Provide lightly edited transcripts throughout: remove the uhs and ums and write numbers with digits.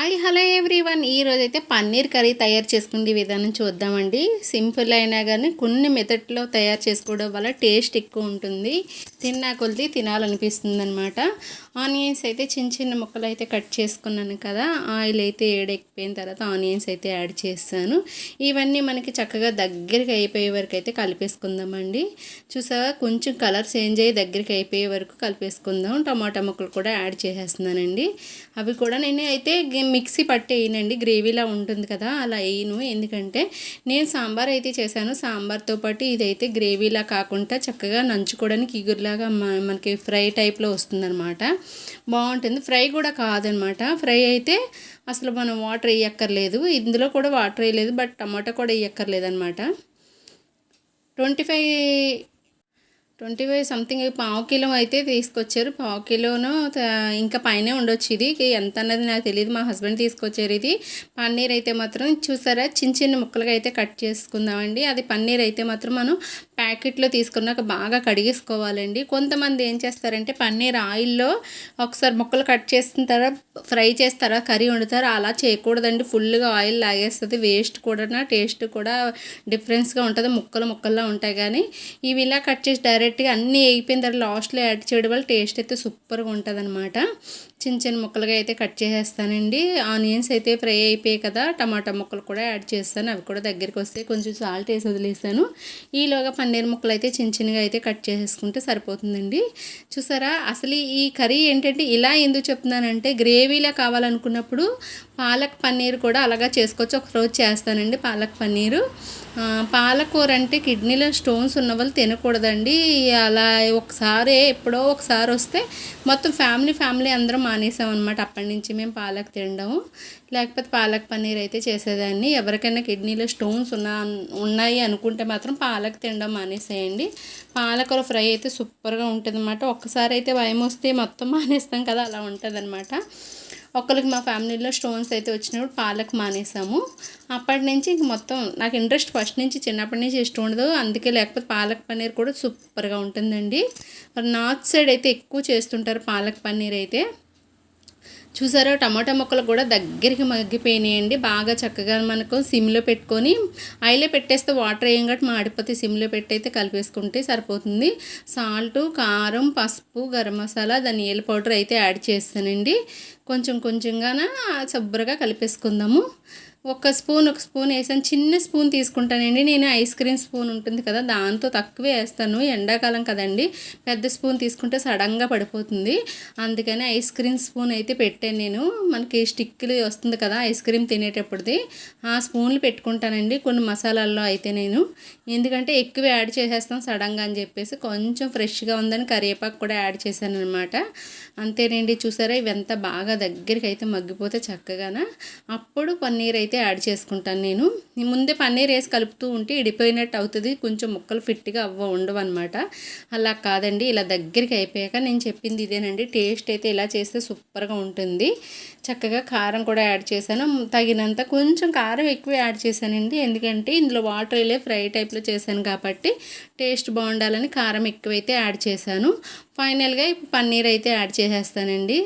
Hi hello everyone. ఈరోజైతే paneer curry తయారు చేసుకునే విధానం చూద్దామండి. సింపుల్ అయినా కానీ కొన్ని మెథడ్లో తయారు చేసుకోవడం వల్ల టేస్ట్ ఎక్కువ ఉంటుంది, తిన్నా కొద్ది తినాలనిపిస్తుంది అనమాట. ఆనియన్స్ అయితే చిన్న చిన్న ముక్కలు అయితే కట్ చేసుకున్నాను కదా. ఆయిల్ అయితే ఏడెక్కిపోయిన తర్వాత ఆనియన్స్ అయితే యాడ్ చేస్తాను. ఇవన్నీ మనకి చక్కగా దగ్గరికి అయిపోయే వరకు అయితే కలిపేసుకుందామండి. చూసావా, కొంచెం కలర్ చేంజ్ అయ్యి దగ్గరికి అయిపోయే వరకు కలిపేసుకుందాం. టమాటా ముక్కలు కూడా యాడ్ చేసేస్తున్నానండి. అవి కూడా నేను అయితే మిక్సీ పట్టి వేయనండి, గ్రేవీలా ఉంటుంది కదా అలా వేయను. ఎందుకంటే నేను సాంబార్ అయితే చేశాను, సాంబార్తో పాటు ఇదైతే గ్రేవీలా కాకుండా చక్కగా నంచుకోవడానికి ఇగురులాగా మనకి ఫ్రై టైప్లో వస్తుందన్నమాట. బాగుంటుంది. ఫ్రై కూడా కాదనమాట. ఫ్రై అయితే అసలు మనం వాటర్ వేయక్కర్లేదు, ఇందులో కూడా వాటర్ వేయలేదు, బట్ టమాటా కూడా వేయక్కర్లేదు అనమాట. 25 సంథింగ్ పావు కిలో అయితే తీసుకొచ్చారు. పావు కిలోను ఇంకా పైనే ఉండొచ్చు. ఇది ఎంత అన్నది నాకు తెలియదు, మా హస్బెండ్ తీసుకొచ్చారు. ఇది పన్నీర్ అయితే మాత్రం చూసారా చిన్న చిన్న ముక్కలుగా అయితే కట్ చేసుకుందామండి. అది పన్నీర్ అయితే మాత్రం మనం ప్యాకెట్లో తీసుకున్నాక బాగా కడిగేసుకోవాలండి. కొంతమంది ఏం చేస్తారంటే పన్నీర్ ఆయిల్లో ఒకసారి ముక్కలు కట్ చేసిన తర్వాత ఫ్రై చేస్తారా కర్రీ వండుతారు. అలా చేయకూడదండి, ఫుల్గా ఆయిల్ లాగేస్తుంది, వేస్ట్ కూడా టేస్ట్ కూడా డిఫరెన్స్గా ఉంటుంది, ముక్కల్లా ఉంటాయి. కానీ ఇవి ఇలా కట్ చేసి డైరెక్ట్గా అన్నీ వేగిపోయిన తర్వాత లాస్ట్లో యాడ్ చేయడం వల్ల టేస్ట్ అయితే సూపర్గా ఉంటుంది అనమాట. చిన్న చిన్న ముక్కలుగా అయితే కట్ చేసేస్తానండి. ఆనియన్స్ అయితే ఫ్రై అయిపోయాయి కదా, టమాటా ముక్కలు కూడా యాడ్ చేస్తాను. అవి కూడా దగ్గరికి వస్తే కొంచెం సాల్ట్ వేసి వదిలేస్తాను. ఈలోగా పన్నీర్ ముక్కలు అయితే చిన్న చిన్నగా అయితే కట్ చేసేసుకుంటే సరిపోతుందండి. చూసారా, అసలు ఈ కర్రీ ఏంటంటే ఇలా ఎందుకు చెప్తున్నానంటే గ్రేవీలా కావాలనుకున్నప్పుడు పాలక్ పన్నీర్ కూడా అలాగా చేసుకోవచ్చు. ఒకరోజు చేస్తానండి పాలక్ పన్నీరు. పాలకూర అంటే కిడ్నీలో స్టోన్స్ ఉన్న వాళ్ళు తినకూడదండి. అలా ఒకసారి ఎప్పుడో ఒకసారి వస్తే మొత్తం ఫ్యామిలీ అందరం మానేసామన్నమాట. అప్పటి నుంచి మేము పాలక్ తినడము, లేకపోతే పాలక్ పన్నీర్ అయితే చేసేదాన్ని. ఎవరికైనా కిడ్నీలో స్టోన్స్ ఉన్నాయి అనుకుంటే మాత్రం పాలక్ తినడం మానేసేయండి. పాలకూర ఫ్రై అయితే సూపర్గా ఉంటుంది అన్నమాట. ఒక్కసారి అయితే భయం వస్తే మొత్తం మానేస్తాం కదా, అలా ఉంటుంది అనమాట. ఒకరికి మా ఫ్యామిలీలో స్టోన్స్ అయితే వచ్చినప్పుడు పాలక్ మానేసాము. అప్పటి నుంచి ఇంక మొత్తం నాకు ఇంట్రెస్ట్ ఫస్ట్ నుంచి చిన్నప్పటి నుంచి ఇష్టం ఉండదు, అందుకే. లేకపోతే పాలక్ పన్నీర్ కూడా సూపర్గా ఉంటుందండి. మరి నార్త్ సైడ్ అయితే ఎక్కువ చేస్తుంటారు పాలక్ పన్నీర్ అయితే. చూసారా, టమాటా ముక్కలు కూడా దగ్గరికి మగ్గిపోయినాయండి. బాగా చక్కగా మనకు సిమ్లో పెట్టుకొని ఆయిలే పెట్టేస్తే వాటర్ వేయం కాబట్టి మాడిపోతే సిమ్లో పెట్టి అయితే కలిపేసుకుంటే సరిపోతుంది. సాల్ట్, కారం, పసుపు, గరం మసాలా, ధనియాల పౌడర్ అయితే యాడ్ చేస్తానండి. కొంచెంగా శుభ్రంగా కలిపేసుకుందాము. ఒక స్పూన్ వేసాను. చిన్న స్పూన్ తీసుకుంటానండి నేను. ఐస్ క్రీమ్ స్పూన్ ఉంటుంది కదా, దాంతో తక్కువే వేస్తాను, ఎండాకాలం కదండి. పెద్ద స్పూన్ తీసుకుంటే సడన్గా పడిపోతుంది, అందుకని ఐస్ క్రీమ్ స్పూన్ అయితే పెట్టాను నేను. మనకి స్టిక్లు వస్తుంది కదా ఐస్ క్రీమ్ తినేటప్పుడుది, ఆ స్పూన్లు పెట్టుకుంటానండి కొన్ని మసాలాల్లో అయితే నేను. ఎందుకంటే ఎక్కువ యాడ్ చేసేస్తాం సడన్గా అని చెప్పేసి కొంచెం ఫ్రెష్గా ఉందని కరివేపాకు కూడా యాడ్ చేశాను అనమాట. అంతేనండి. చూసారా, ఇవంతా బాగా దగ్గరికి అయితే మగ్గిపోతే చక్కగానా అప్పుడు పన్నీర్ అయితే యాడ్ చేసుకుంటాను నేను. ముందే పన్నీర్ వేసి కలుపుతూ ఉంటే ఇడిపోయినట్టు అవుతుంది, కొంచెం ముక్కలు ఫిట్గా ఉండవు అనమాట. అలా కాదండి, ఇలా దగ్గరికి అయిపోయాక నేను చెప్పింది ఇదేనండి. టేస్ట్ అయితే ఇలా చేస్తే సూపర్గా ఉంటుంది. చక్కగా కారం కూడా యాడ్ చేశాను, తగినంత. కొంచెం కారం ఎక్కువ యాడ్ చేశానండి, ఎందుకంటే ఇందులో వాటర్ వెళ్ళే ఫ్రై టైప్లో చేశాను కాబట్టి టేస్ట్ బాగుండాలని కారం ఎక్కువైతే యాడ్ చేశాను. ఫైనల్గా ఇప్పుడు పన్నీర్ అయితే యాడ్ చేసేస్తానండి.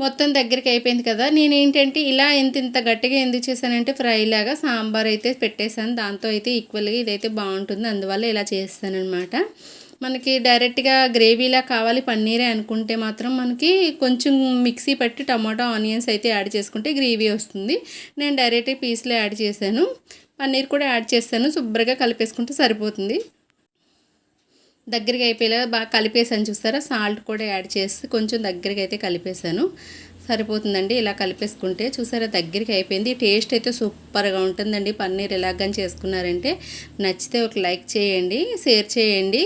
మొత్తం దగ్గరికి అయిపోయింది కదా. నేను ఏంటంటే ఇలా ఇంత గట్టిగా ఎందుకు చేశానంటే ఫ్రై లాగా సాంబార్ అయితే పెట్టేశాను, దాంతో అయితే ఈక్వల్గా ఇదైతే బాగుంటుంది, అందువల్ల ఇలా చేస్తానన్నమాట. మనకి డైరెక్ట్గా గ్రేవీలా కావాలి పన్నీరే అనుకుంటే మాత్రం మనకి కొంచెం మిక్సీ పట్టి టమాటో ఆనియన్స్ అయితే యాడ్ చేసుకుంటే గ్రేవీ వస్తుంది. నేను డైరెక్ట్ పీస్లో యాడ్ చేశాను, పన్నీర్ కూడా యాడ్ చేస్తాను. శుభ్రంగా కలిపేసుకుంటే సరిపోతుంది. దగ్గరికి అయిపోయేలా బాగా కలిపేసాను. చూస్తారా, సాల్ట్ కూడా యాడ్ చేసి కొంచెం దగ్గరికి అయితే కలిపేసాను, సరిపోతుందండి. ఇలా కలిపేసుకుంటే చూసారా దగ్గరికి అయిపోయింది. టేస్ట్ అయితే సూపర్గా ఉంటుందండి. పన్నీర్ ఎలాగని చేసుకున్నారంటే నచ్చితే ఒక లైక్ చేయండి, షేర్ చేయండి,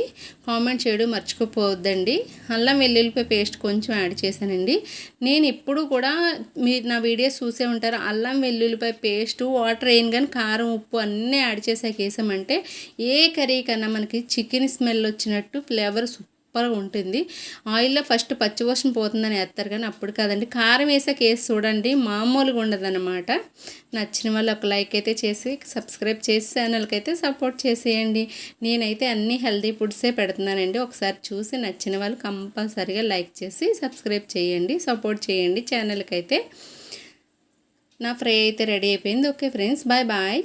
కామెంట్ చేయడం మర్చిపోవద్దండి. అల్లం వెల్లుల్లిపాయ పేస్ట్ కొంచెం యాడ్ చేశానండి. నేను ఎప్పుడు కూడా మీరు నా వీడియోస్ చూసే ఉంటారు, అల్లం వెల్లుల్లిపాయ పేస్టు వాటర్ వేయను కానీ కారం ఉప్పు అన్నీ యాడ్ చేసాక వేసామంటే ఏ కర్రీ కన్నా మనకి చికెన్ స్మెల్ వచ్చినట్టు ఫ్లేవర్ సూపర్గా ఉంటుంది. ఆయిల్లో ఫస్ట్ పచ్చివాసన పోతుందని వేస్తారు కానీ అప్పుడు కాదండి, కారం వేసాక వేసి చూడండి మామూలుగా ఉండదన్నమాట. నచ్చిన వాళ్ళు ఒక లైక్ అయితే చేసి సబ్స్క్రైబ్ చేసి ఛానల్కి అయితే సపోర్ట్ చేసేయండి. నేనైతే అన్ని హెల్తీ ఫుడ్సే పెడుతున్నానండి. ఒకసారి చూసి నచ్చిన వాళ్ళు కంపల్సరీగా లైక్ చేసి సబ్స్క్రైబ్ చేయండి, సపోర్ట్ చేయండి ఛానల్కి అయితే. నా ఫ్రై అయితే రెడీ అయిపోయింది. Okay friends, bye bye.